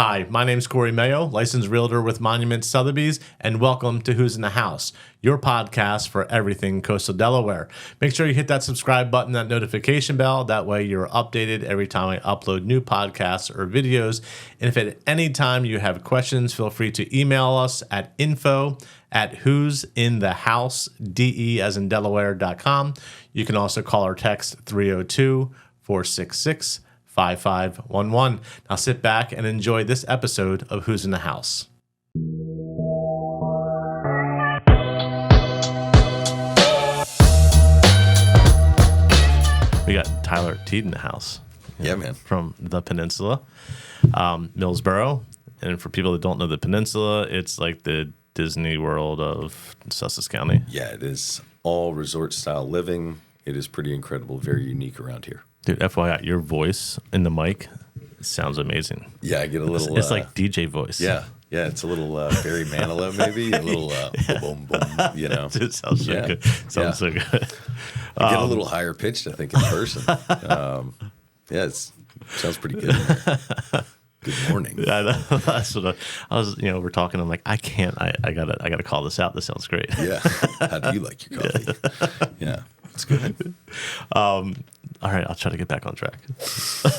Hi, my name's Cory Mayo, licensed realtor with Monument Sotheby's, and welcome to Who's in the House, your podcast for everything coastal Delaware. Make sure you hit that subscribe button, that notification bell. That way you're updated every time I upload new podcasts or videos. And if at any time you have questions, feel free to email us at info@who'sinthehouse.de as in Delaware.com. You can also call or text 302-466-5511. Now sit back and enjoy this episode of Who's in the House. We got Tyler Teed in the house. Yeah, man. From the Peninsula, Millsboro. And for people that don't know the Peninsula, it's like the Disney World of Sussex County. Yeah, it is all resort style living. It is pretty incredible, very unique around here. Dude, FYI, your voice in the mic sounds amazing. Yeah, I get a little... It's like DJ voice. Yeah, it's a little Barry Manilow maybe, a little boom, boom, you know. It sounds so good. Sounds so good. I get a little higher pitched, I think, in person. It sounds pretty good. Good morning. Yeah, that's what I was. We're talking. I'm like, I gotta call this out. This sounds great. Yeah. How do you like your coffee? Yeah, it's good. All right, I'll try to get back on track. So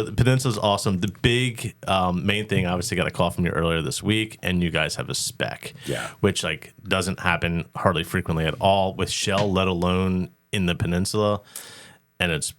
the Peninsula is awesome. The big main thing, obviously, got a call from you earlier this week, and you guys have a spec, which doesn't happen hardly frequently at all with Shell, let alone in the Peninsula, and it's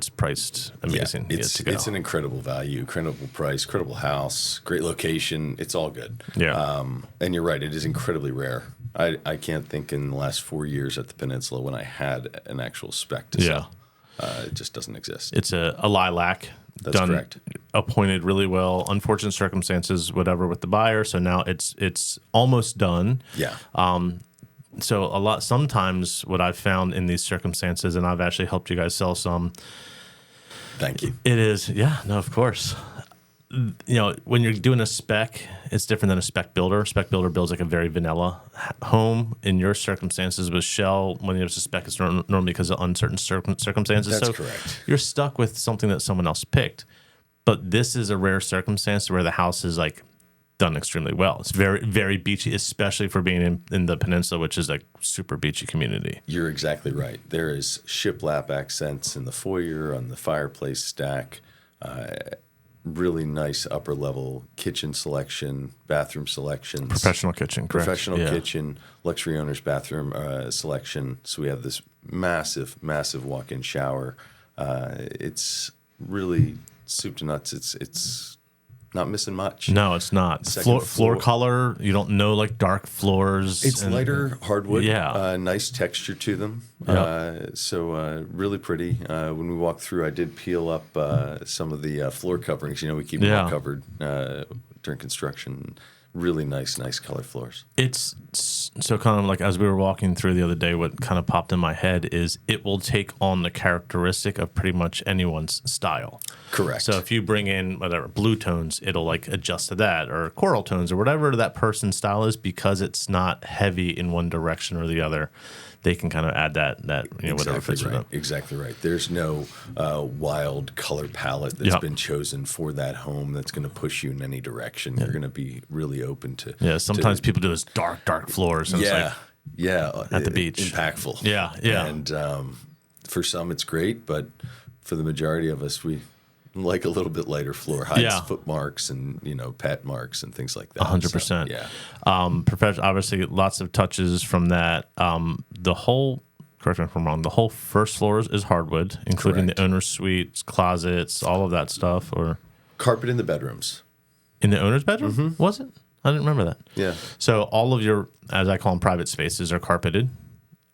priced amazing. Yeah, it's an incredible value, incredible price, incredible house, great location. It's all good. Yeah. And you're right, it is incredibly rare. I can't think in the last 4 years at the Peninsula when I had an actual spec to sell. It just doesn't exist. It's a lilac. That's correct. Appointed really well. Unfortunate circumstances, whatever, with the buyer. So now it's almost done. Yeah. So sometimes what I've found in these circumstances, and I've actually helped you guys sell some. Thank you. It is, of course. When you're doing a spec, it's different than a spec builder. Spec builder builds like a very vanilla home. In your circumstances with Shell, when there's a spec, it's normally because of uncertain circumstances. That's correct. You're stuck with something that someone else picked. But this is a rare circumstance where the house is done extremely well. It's very, very beachy, especially for being in the Peninsula, which is a super beachy community. You're exactly right. There is shiplap accents in the foyer, on the fireplace stack, really nice upper level kitchen selection, bathroom selections. Professional kitchen, correct. Professional kitchen, luxury owner's bathroom selection. So we have this massive, massive walk-in shower. It's really soup to nuts. It's not missing much. No, it's not. Floor color, you don't know, dark floors. It's lighter hardwood. Yeah. Nice texture to them. Yep. So really pretty. When we walked through, I did peel up some of the floor coverings. We keep them all covered during construction. Really nice color floors. It's so kind of as we were walking through the other day, what kind of popped in my head is it will take on the characteristic of pretty much anyone's style. Correct. So if you bring in whatever blue tones, it'll adjust to that, or coral tones, or whatever that person's style is, because it's not heavy in one direction or the other. They can kind of add that whatever fits for them. Exactly right. There's no wild color palette that's been chosen for that home that's going to push you in any direction. You're going to be really open to. Yeah. Sometimes people do this dark floors. And at the beach. Impactful. Yeah. And for some it's great, but for the majority of us, we like a little bit lighter floor, hides foot marks and pat marks and things like that. 100%. So, professional, obviously, lots of touches from that. The whole, correct me if I'm wrong, the whole first floor is hardwood, including the owner's suites, closets, all of that stuff. Or carpet in the bedrooms. In the owner's bedroom, was it? I didn't remember that. Yeah. So all of your, as I call them, private spaces are carpeted,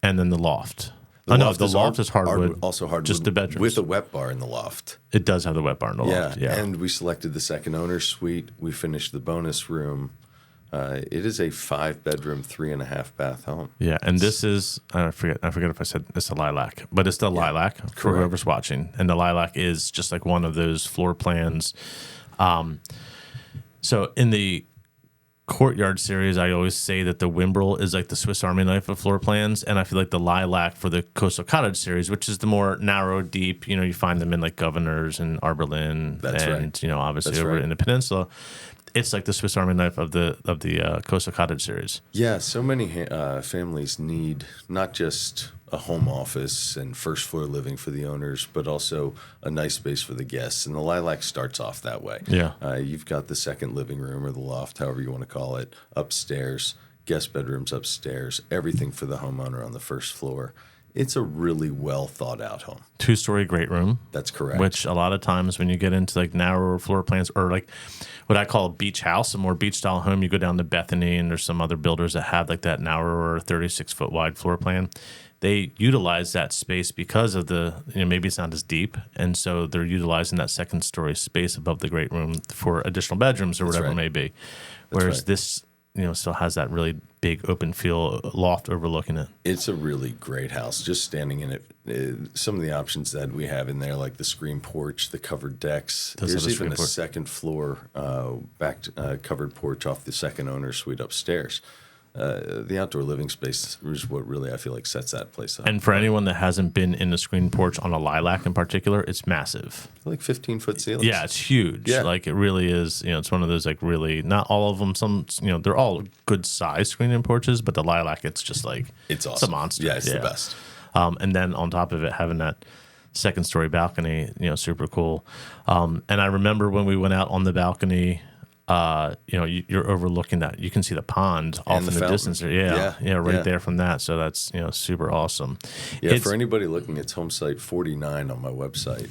and then the loft. The loft is hardwood. Also hardwood. Just the bedrooms. With a wet bar in the loft. It does have the wet bar in the loft. Yeah. And we selected the second owner's suite. We finished the bonus room. It is a 5-bedroom, 3.5-bath home. Yeah, and this is, I forget if I said it's a lilac, but it's the lilac for whoever's watching. And the lilac is just one of those floor plans. So in the Courtyard series, I always say that the Wimbrel is like the Swiss Army knife of floor plans, and I feel like the Lilac for the Coastal Cottage series, which is the more narrow, deep. You find them in like Governors and Arborlin, That's and right. Obviously That's over right. in the Peninsula. It's like the Swiss Army knife of the Coastal Cottage series. Yeah, so many families need not just a home office and first floor living for the owners, but also a nice space for the guests. And the Lilac starts off that way. Yeah. You've got the second living room or the loft, however you want to call it, upstairs, guest bedrooms upstairs, everything for the homeowner on the first floor. It's a really well thought out home. 2-story great room. That's correct. Which a lot of times when you get into like narrower floor plans or like what I call a beach house, a more beach style home, you go down to Bethany and there's some other builders that have like that narrower 36-foot wide floor plan. They utilize that space because of maybe it's not as deep. And so they're utilizing that second story space above the great room for additional bedrooms or whatever it may be. Whereas this, still has that really big open feel loft overlooking it. It's a really great house. Just standing in it, some of the options that we have in there, like the screen porch, the covered decks. There's even a second floor covered porch off the second owner's suite upstairs. The outdoor living space is what really I feel like sets that place up. And for anyone that hasn't been in the screen porch on a Lilac in particular, it's massive. Like 15-foot ceilings. Yeah, it's huge. Yeah. Like it really is. It's one of those like really, not all of them. Some, they're all good size screen porches, but the Lilac, it's just like it's awesome. It's a monster. Yeah, it's the best. And then on top of it, having that second story balcony, super cool. And I remember when we went out on the balcony. You're overlooking that. You can see the pond off in the distance. Yeah, right there from that. So that's super awesome. Yeah, for anybody looking, it's home site 49 on my website.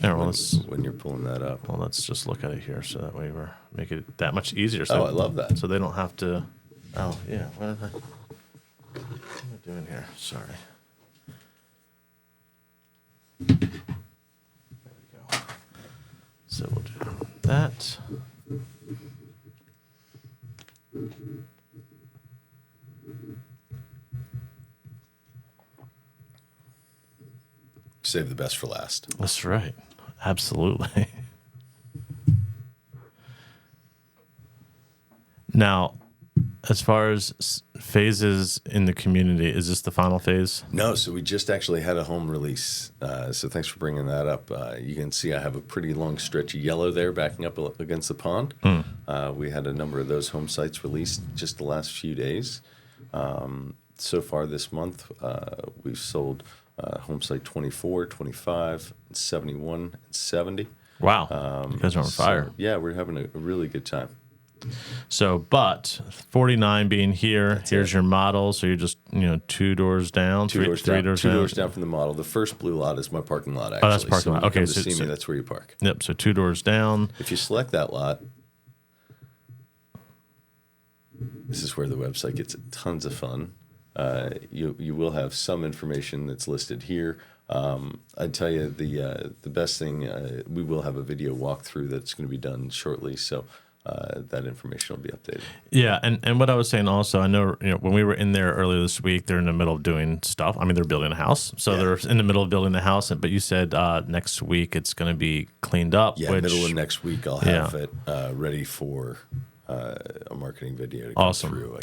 When you're pulling that up. Well, let's just look at it here, so that way we're make it that much easier. So I love that. So they don't have to. Oh yeah, what am I doing here? Sorry. There we go. So we'll do that. Save the best for last. That's right. Absolutely. Now, as far as phases in the community, is this the final phase? No, so we just actually had a home release. So thanks for bringing that up. You can see I have a pretty long stretch of yellow there backing up against the pond. We had a number of those home sites released just the last few days. So far this month, we've sold home site 24, 25, 71, and 70. Wow. You guys are on fire. Yeah, we're having a really good time. So, but 49 being here, here's your model. So you're just, 2 doors down, three doors down. 2 doors down from the model. The first blue lot is my parking lot, actually. Oh, that's parking lot. Okay. So see me, that's where you park. Yep. So 2 doors down. If you select that lot, this is where the website gets tons of fun. You will have some information that's listed here. I'd tell you the best thing, we will have a video walkthrough that's going to be done shortly. So that information will be updated. Yeah, and what I was saying also, I know when we were in there earlier this week, they're in the middle of doing stuff. I mean, they're building a house, so they're in the middle of building the house. But you said next week it's going to be cleaned up. Yeah, middle of next week I'll have it ready for a marketing video to come through. I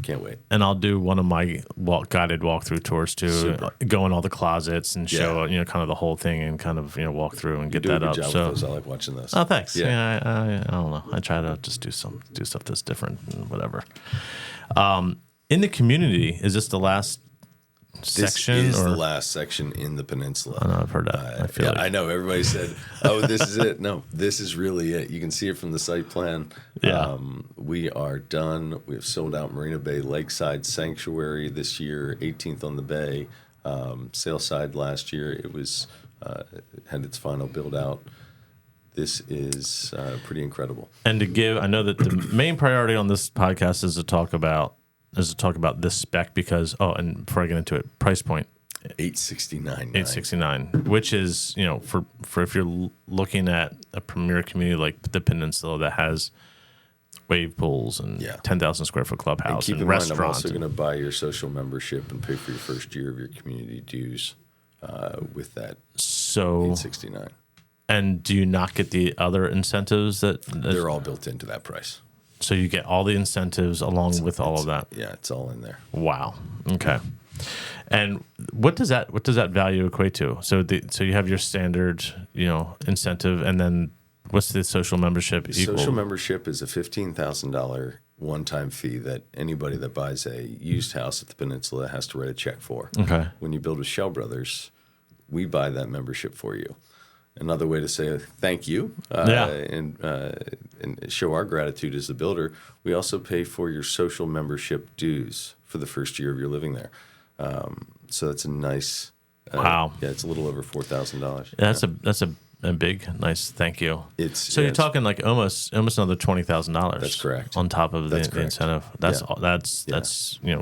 can't wait. And I'll do one of my guided walkthrough tours too. Super. Go in all the closets and show kind of the whole thing and kind of walk through and get that up. Job with those. I like watching those. Oh, thanks. Yeah, I don't know. I try to just do stuff that's different and whatever. In the community, is this the last section? This is the last section in the peninsula. I know, I've heard that. I know. Everybody said, "Oh, this is it." No, this is really it. You can see it from the site plan. Yeah. We are done. We have sold out Marina Bay Lakeside Sanctuary this year, 18th on the bay. Sailside last year, it was had its final build out. This is pretty incredible. And I know that the main priority on this podcast is to talk about this spec because and before I get into it, price point $869, which is for if you're looking at a premier community like the Peninsula that has wave pools and 10,000 square foot clubhouse and restaurants. I'm also going to buy your social membership and pay for your first year of your community dues with that. So $869. And do you not get the other incentives that they're all built into that price? So you get all the incentives along with all of that. Yeah, it's all in there. Wow. Okay. And what does that value equate to? So you have your standard, incentive, and then what's the social membership equal? Social membership is a $15,000 one-time fee that anybody that buys a used house at the Peninsula has to write a check for. Okay. When you build with Shell Brothers, we buy that membership for you. Another way to say thank you and show our gratitude as the builder, we also pay for your social membership dues for the first year of your living there. So that's a nice. Wow. Yeah, it's a little over $4,000. Yeah, that's a big, nice thank you. You're talking like almost another $20,000. That's correct. On top of the incentive. That's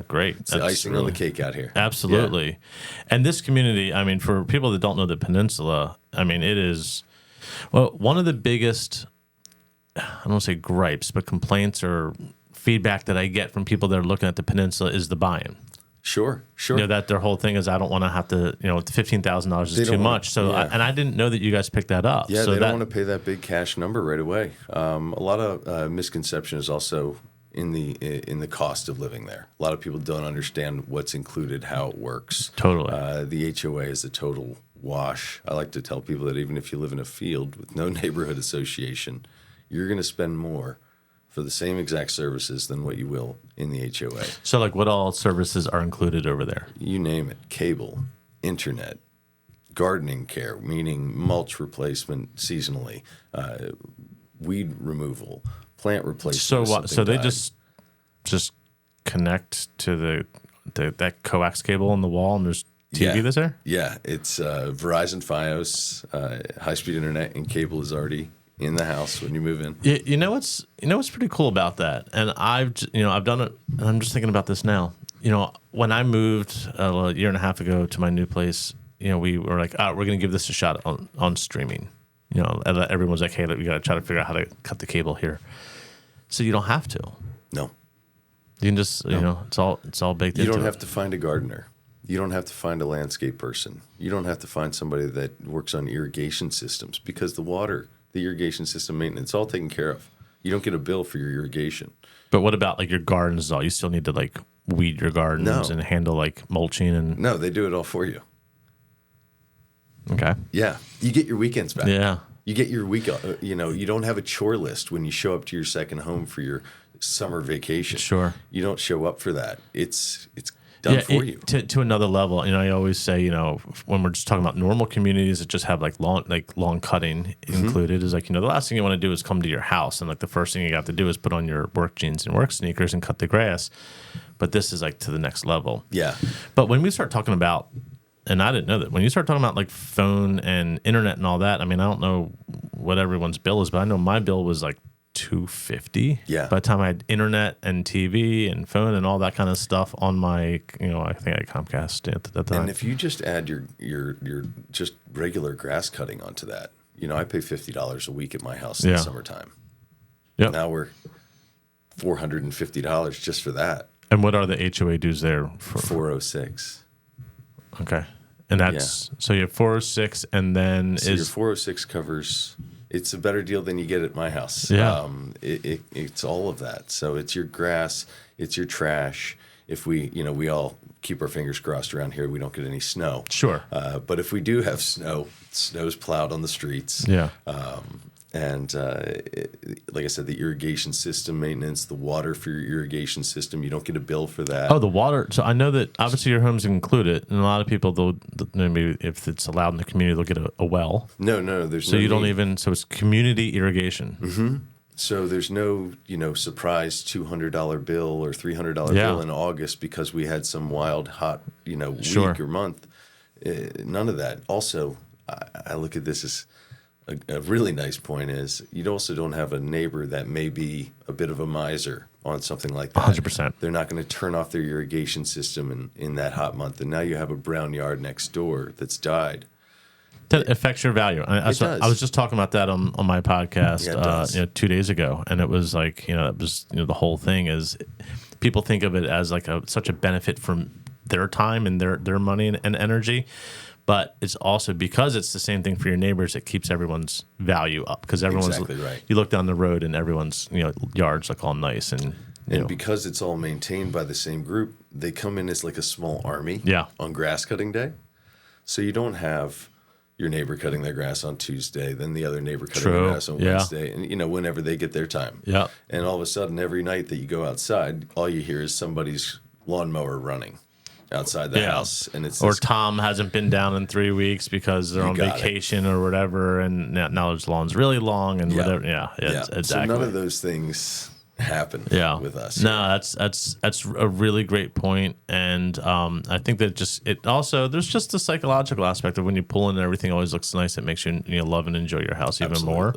great. It's the icing on the cake out here. Absolutely. Yeah. And this community, I mean, for people that don't know the Peninsula, I mean, it is one of the biggest, I don't want to say gripes, but complaints or feedback that I get from people that are looking at the Peninsula is the buy-in. Sure. That their whole thing is I don't want to have to, $15,000 is too much. So, and I didn't know that you guys picked that up. Yeah, so they don't want to pay that big cash number right away. A lot of misconception is also in the cost of living there. A lot of people don't understand what's included, how it works. Totally. The HOA is a total wash. I like to tell people that even if you live in a field with no neighborhood association, you're going to spend more for the same exact services than what you will in the HOA. So like what all services are included over there? You name it. Cable, internet, gardening care, meaning mulch replacement seasonally, weed removal, plant replacement. So what? So they just connect to that coax cable on the wall and there's TV that's there? Yeah, it's Verizon Fios, high-speed internet, and cable is already in the house when you move in. You know what's pretty cool about that, and I've done it, and I'm just thinking about this now. When I moved a year and a half ago to my new place, we were like, we're going to give this a shot on streaming. Everyone's like, hey, we got to try to figure out how to cut the cable here. So you don't have to. No. You can just, it's all baked into it. You don't have to find a gardener. You don't have to find a landscape person. You don't have to find somebody that works on irrigation systems because the irrigation system maintenance, all taken care of. You don't get a bill for your irrigation. But what about like your gardens? You still need to like weed your gardens and handle like mulching and. No, they do it all for you. Okay. Yeah, you get your weekends back. Yeah. You get your week. You don't have a chore list when you show up to your second home for your summer vacation. Sure. You don't show up for that. It's done for you. To another level. I always say, when we're just talking about normal communities that just have like lawn cutting included, is like, the last thing you want to do is come to your house and like the first thing you got to do is put on your work jeans and work sneakers and cut the grass. But this is like to the next level. Yeah. But when we start talking about, and I didn't know that, when you start talking about like phone and internet and all that, I mean, I don't know what everyone's bill is, but I know my bill was like $250. Yeah. By the time I had internet and TV and phone and all that kind of stuff on my, I think I had Comcast at the time. And if you just add your just regular grass cutting onto that, I pay $50 a week at my house in the summertime. Yep. Now we're $450 just for that. And what are the HOA dues there? For $406. Okay. And that's so you have 406, and then your 406 covers. It's a better deal than you get at my house. Yeah. It's all of that. So it's your grass, it's your trash. If we all keep our fingers crossed around here, we don't get any snow. Sure. But if we do have snow's plowed on the streets. Yeah. And like I said, the irrigation system maintenance, the water for your irrigation system, you don't get a bill for that. Oh, the water. So I know that obviously your homes include it, and a lot of people, maybe if it's allowed in the community, they'll get a well. No, there's so no you don't need. even. So it's community irrigation. Mm-hmm. So there's no surprise $200 bill or $300 bill in August because we had some wild hot week or month. None of that. Also, I look at this as. A really nice point is you also don't have a neighbor that may be a bit of a miser on something like that. 100%. They're not going to turn off their irrigation system in that hot month. And now you have a brown yard next door that's died. That affects your value. I was just talking about that on my podcast 2 days ago. And it was like, the whole thing is people think of it as like such a benefit from their time and their money and energy. but it's also because it's the same thing for your neighbors. It keeps everyone's value up because everyone's Exactly right. You look down the road and everyone's yards look all nice and because it's all maintained by the same group, they come in as like a small army on grass cutting day. So you don't have your neighbor cutting their grass on Tuesday, then the other neighbor cutting their grass on Wednesday, and whenever they get their time. Yeah. And all of a sudden, every night that you go outside, all you hear is somebody's lawnmower running outside the house, and it's Tom hasn't been down in 3 weeks because they're on vacation or whatever, and now his lawn's really long and whatever. Yeah, exactly. So none of those things happen with us. No, that's a really great point, and I think that there's just the psychological aspect of when you pull in and everything always looks nice. It makes you love and enjoy your house even more,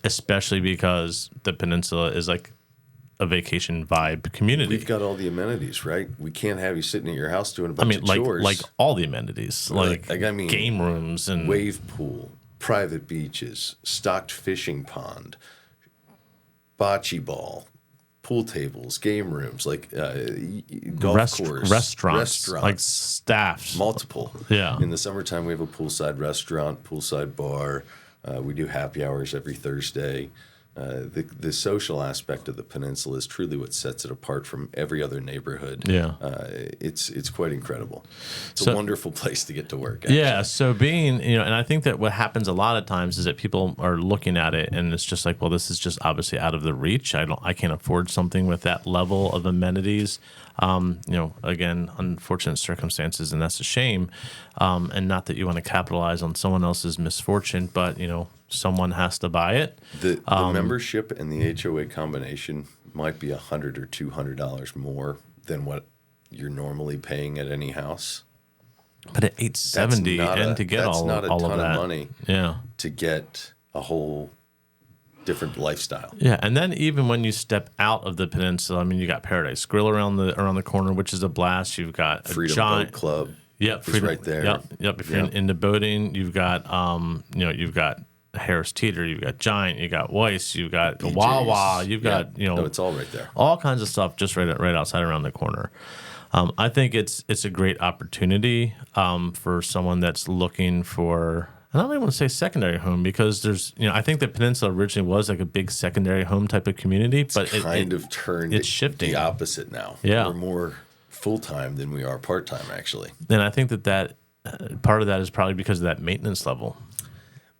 especially because the Peninsula is like a vacation vibe community. We've got all the amenities, right? We can't have you sitting at your house doing a bunch of chores. Like all the amenities, like game rooms and wave pool, private beaches, stocked fishing pond, bocce ball, pool tables, game rooms, like golf course, restaurants, like staffs, multiple. Yeah. In the summertime, we have a poolside restaurant, poolside bar. We do happy hours every Thursday. The social aspect of the Peninsula is truly what sets it apart from every other neighborhood. Yeah, it's quite incredible. It's a wonderful place to get to work. Actually. Yeah, so being and I think that what happens a lot of times is that people are looking at it and it's just like, well, this is just obviously out of the reach. I can't afford something with that level of amenities. Again, unfortunate circumstances, and that's a shame. And not that you want to capitalize on someone else's misfortune, but someone has to buy it. The membership and the HOA combination might be $100 or $200 more than what you're normally paying at any house. But at $870, and to get all of that, that's not a ton of money. To get a whole different lifestyle. Yeah, and then even when you step out of the Peninsula, I mean, you got Paradise Grill around the corner, which is a blast. You've got Freedom Boat Club. Yep, Freedom right there. Yep. If you're into boating, you've got you've got Harris Teeter, you've got Giant, you got Weiss, you've got BJ's. Wawa, you've got No, it's all right there. All kinds of stuff just right outside around the corner. I think it's a great opportunity for someone that's looking for. I don't even want to say secondary home because there's, I think the Peninsula originally was like a big secondary home type of community, but it's turned. It's shifting the opposite now. Yeah, we're more full time than we are part time actually. And I think that part of that is probably because of that maintenance level.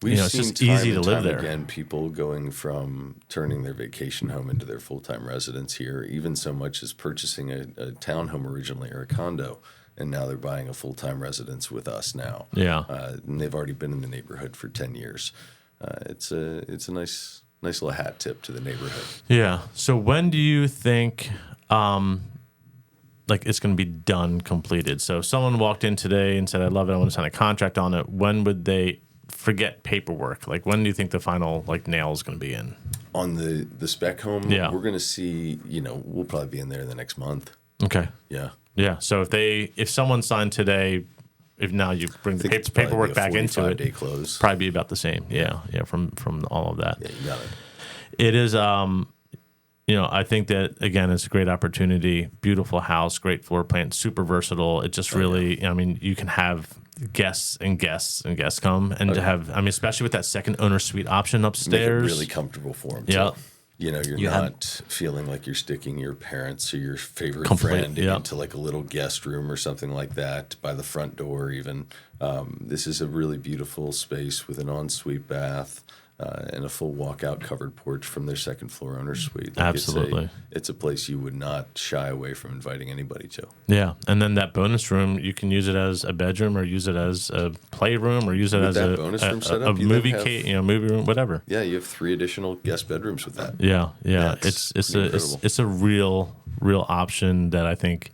We've it's seen just easy to live there. Again, people going from turning their vacation home into their full time residence here, even so much as purchasing a townhome originally or a condo. And now they're buying a full-time residence with us now. Yeah, and they've already been in the neighborhood for 10 years. It's a nice little hat tip to the neighborhood. Yeah. So when do you think it's going to be done, completed? So if someone walked in today and said, "I love it, I want to sign a contract on it," when would they forget paperwork? Like when do you think the final nail is going to be in? On the spec home, we're going to see. We'll probably be in there the next month. Okay. Yeah. Yeah, so if someone signed today, if now you bring the paperwork back into it, day close. Probably be about the same. Yeah, from all of that. Yeah, you got it. It is, I think that again, it's a great opportunity. Beautiful house, great floor plan, super versatile. It just really, I mean, you can have guests come and to have, I mean, especially with that second owner suite option upstairs, make it really comfortable for them. Yeah. You're not feeling like you're sticking your parents or your favorite friend into like a little guest room or something like that by the front door even. This is a really beautiful space with an ensuite bath and a full walkout covered porch from their second floor owner suite. Absolutely. It's a place you would not shy away from inviting anybody to. Yeah, and then that bonus room, you can use it as a bedroom or use it as a playroom or use it as a movie movie room, whatever. Yeah, you have 3 additional guest bedrooms with that. Yeah. It's a real option that I think,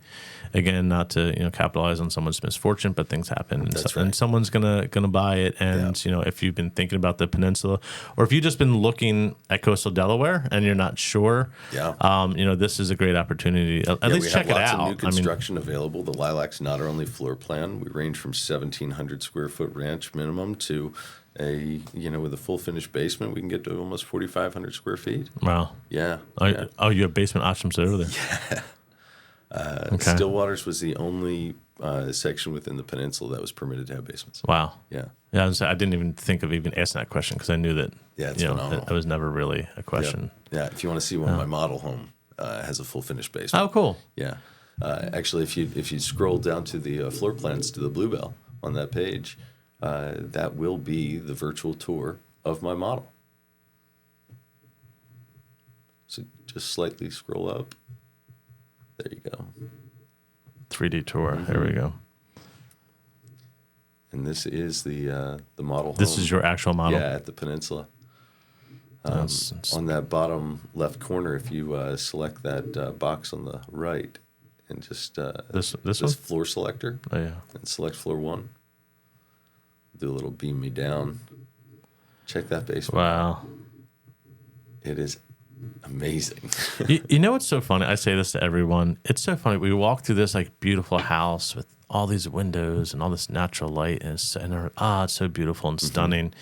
again, not to capitalize on someone's misfortune, but things happen, and someone's gonna buy it. And if you've been thinking about the Peninsula, or if you've just been looking at coastal Delaware and you're not sure, this is a great opportunity. At least check it out. We have lots of new construction available. The Lilac's not our only floor plan. We range from 1,700 square foot ranch minimum to with a full finished basement, we can get to almost 4,500 square feet. Wow. Yeah. You have basement options over there. Yeah. Stillwater's was the only section within the peninsula that was permitted to have basements. Wow. Yeah. Yeah, I didn't even think of even asking that question because I knew that. Yeah, it's phenomenal. It was never really a question. Yeah. If you want to see one, my model home has a full finished basement. Oh, cool. Yeah. Actually, if you scroll down to the floor plans to the Bluebell on that page, that will be the virtual tour of my model. So just slightly scroll up. There you go. 3D tour. There we go. And this is the model home. This is your actual model? Yeah, at the Peninsula. On that bottom left corner, if you select that box on the right and just this one? floor selector, oh, yeah, and select floor 1, do a little beam me down. Check that basement. Wow. It is amazing. you know what's so funny? I say this to everyone. It's so funny. We walk through this like beautiful house with all these windows and all this natural light, and it's so beautiful and stunning.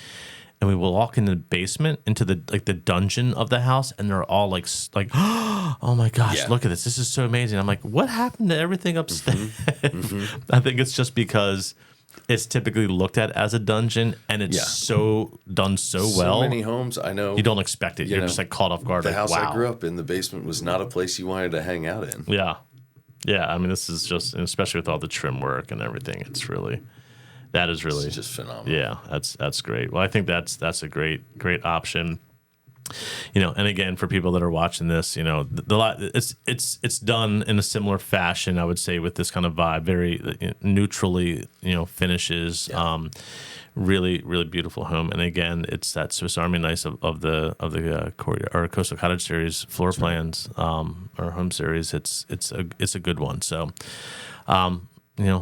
And we will walk into the basement, into the dungeon of the house, and they're all like, oh my gosh, look at this! This is so amazing. I'm like, what happened to everything upstairs? I think it's just because it's typically looked at as a dungeon, and it's so done so well. So many homes, I know. You don't expect it. You're just like caught off guard. The like, house wow. I grew up in, the basement was not a place you wanted to hang out in. Yeah. Yeah. I mean, this is just, especially with all the trim work and everything, it's really It's just phenomenal. Yeah, that's great. Well, I think that's a great option. And again, for people that are watching this, it's done in a similar fashion, I would say, with this kind of vibe, very neutrally, finishes. Yeah. Really, really beautiful home. And again, it's that Swiss Army knife of the Cory or Coastal Cottage series floor plans, or home series. It's a good one. So,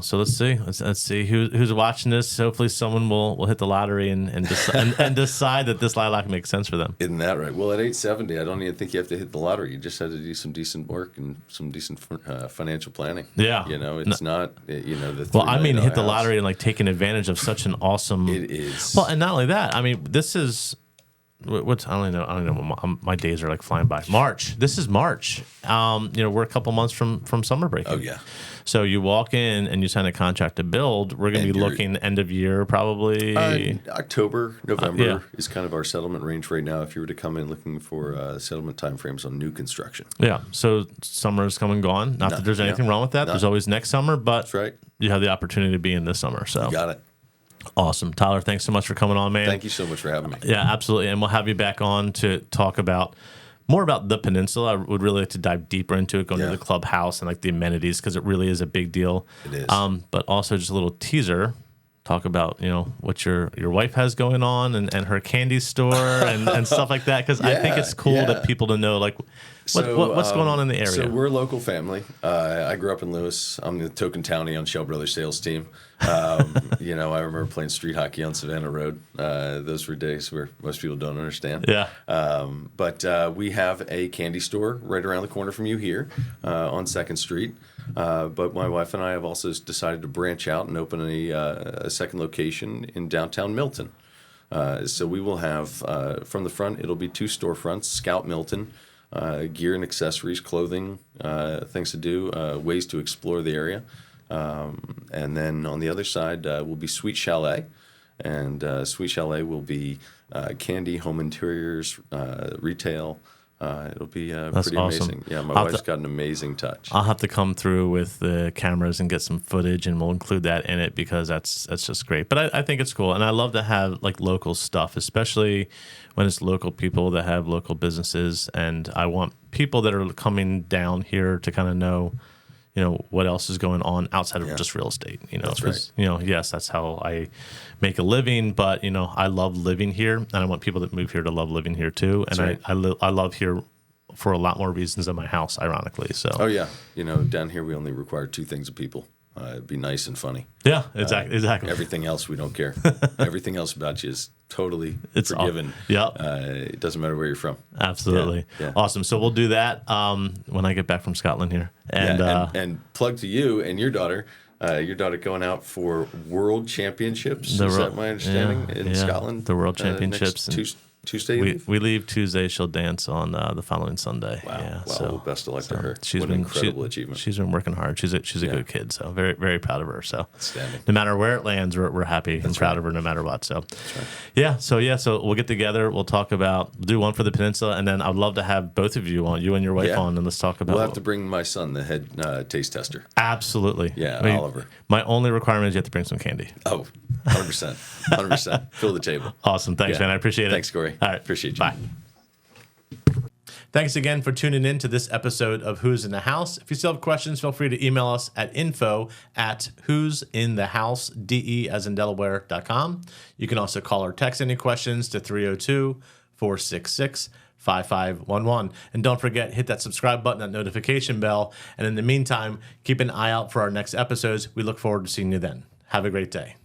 so let's see who's watching this. Hopefully, someone will hit the lottery and decide that this lilac makes sense for them. Isn't that right? Well, at 870, I don't even think you have to hit the lottery. You just have to do some decent work and some decent financial planning. Yeah, it's not the. Well, I mean, hit the lottery and like taking advantage of such an awesome. It is. Well, and not only that, I mean, this is. What's I don't know. My days are like flying by. March. This is March. We're a couple months from summer break. Oh yeah. So you walk in and you sign a contract to build. We're going to be looking end of year probably. October, November is kind of our settlement range right now. If you were to come in looking for settlement timeframes on new construction. Yeah. So summer is come and gone. Not that there's anything wrong with that. There's always next summer, but that's right. You have the opportunity to be in this summer. So you got it. Awesome. Tyler, thanks so much for coming on, man. Thank you so much for having me. Yeah, absolutely. And we'll have you back on to talk more about the Peninsula. I would really like to dive deeper into it, go into the clubhouse and like the amenities, because it really is a big deal. It is. But also just a little teaser. Talk about, what your wife has going on and her candy store and stuff like that. Because I think it's cool that people to know like what's going on in the area. So we're a local family. I grew up in Lewis. I'm the token townie on Shell Brothers sales team. I remember playing street hockey on Savannah Road. Those were days where most people don't understand. Yeah. But we have a candy store right around the corner from you here on 2nd Street. But my wife and I have also decided to branch out and open a second location in downtown Milton. So we will have, from the front, it'll be 2 storefronts, Scout Milton, gear and accessories, clothing, things to do, ways to explore the area. And then on the other side will be Sweet Chalet. And Sweet Chalet will be candy, home interiors, retail. It'll be pretty amazing. Yeah, my wife's got an amazing touch. I'll have to come through with the cameras and get some footage, and we'll include that in it because that's just great. But I think it's cool, and I love to have like local stuff, especially when it's local people that have local businesses. And I want people that are coming down here to kind of know, what else is going on outside of just real estate. That's right. Yes, that's how I make a living, but I love living here, and I want people that move here to love living here too. And right. I love here for a lot more reasons than my house, ironically. So. Oh yeah, down here we only require 2 things of people: be nice and funny. Yeah, exactly. Everything else we don't care. Everything else about you is totally forgiven. It doesn't matter where you're from. Absolutely. Yeah. Awesome. So we'll do that when I get back from Scotland here. And plug to you and your daughter. Your daughter going out for World Championships. Is that my understanding in Scotland? The World Championships. Next Tuesday you leave? We leave Tuesday. She'll dance on the following Sunday. Wow. Yeah, Wow. so, Well, best of luck to her. She's What been an incredible achievement. She's been working hard. She's a good kid. So very, very proud of her. So Outstanding. no matter where it lands, we're happy and proud of her no matter what. So So we'll get together. We'll talk about, do one for the Peninsula, and then I'd love to have both of you on, you and your wife on, and let's talk about. We'll have to bring my son, the head taste tester. Absolutely. Yeah, Oliver. My only requirement is you have to bring some candy. Oh, 100%. 100%. Fill the table. Awesome. Thanks, man. I appreciate it. Thanks, Cory. All right. Appreciate you. Bye. Thanks again for tuning in to this episode of Who's in the House. If you still have questions, feel free to email us at info@who'sinthehouse, DE as in Delaware.com. You can also call or text any questions to 302-466-5511. And don't forget, hit that subscribe button, that notification bell. And in the meantime, keep an eye out for our next episodes. We look forward to seeing you then. Have a great day.